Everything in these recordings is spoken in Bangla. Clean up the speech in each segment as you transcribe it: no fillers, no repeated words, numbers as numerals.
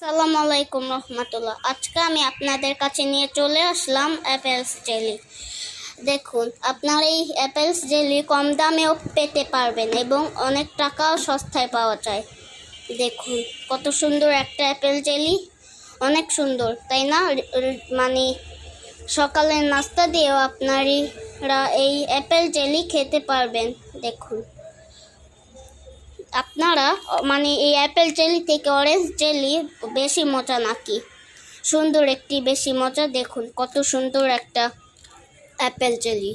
আসসালামু আলাইকুম রহমতুল্লাহ। আজকে আমি আপনাদের কাছে নিয়ে চলে আসলাম অ্যাপেলস জেলি। দেখুন, আপনারা এই অ্যাপেলস জেলি কম দামেও পেতে পারবেন এবং অনেক টাকাও সস্তায় পাওয়া যায়। দেখুন কত সুন্দর একটা অ্যাপেল জেলি, অনেক সুন্দর তাই না? মানে সকালের নাস্তা দিয়েও আপনারা এই অ্যাপেল জেলি খেতে পারবেন। দেখুন আপনারা এই অ্যাপেল জেলি থেকে অরেঞ্জ জেলি বেশি মজা নাকি? সুন্দর একটি বেশি মজা। দেখুন কত সুন্দর একটা অ্যাপেল জেলি।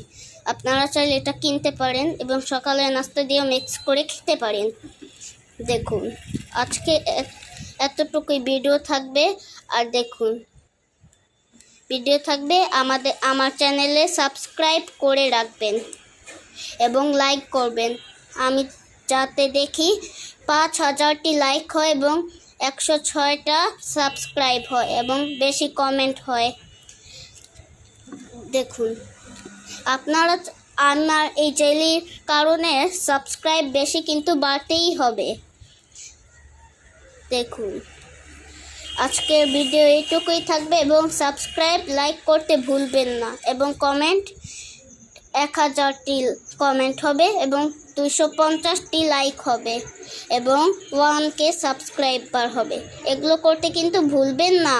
আপনারা চাইলে এটা কিনতে পারেন এবং সকালে নাস্তা দিয়ে মিক্স করে খেতে পারেন। দেখুন আজকে এতটুকুই ভিডিও থাকবে। আর দেখুন ভিডিও থাকবে, আমার চ্যানেলে সাবস্ক্রাইব করে রাখবেন এবং লাইক করবেন। আমি যাতে দেখি 5000টি লাইক হয় এবং 106টা সাবস্ক্রাইব হয় এবং বেশি কমেন্ট হয়। দেখুন আপনারা আমার এই জেলির কারণে সাবস্ক্রাইব বেশি কিন্তু বাড়তেই হবে। দেখুন আজকের ভিডিও এইটুকুই থাকবে এবং সাবস্ক্রাইব লাইক করতে ভুলবেন না এবং কমেন্ট 1000টি কমেন্ট হবে এবং 250টি লাইক হবে এবং 1K সাবস্ক্রাইবার হবে। এগুলো করতে কিন্তু ভুলবেন না।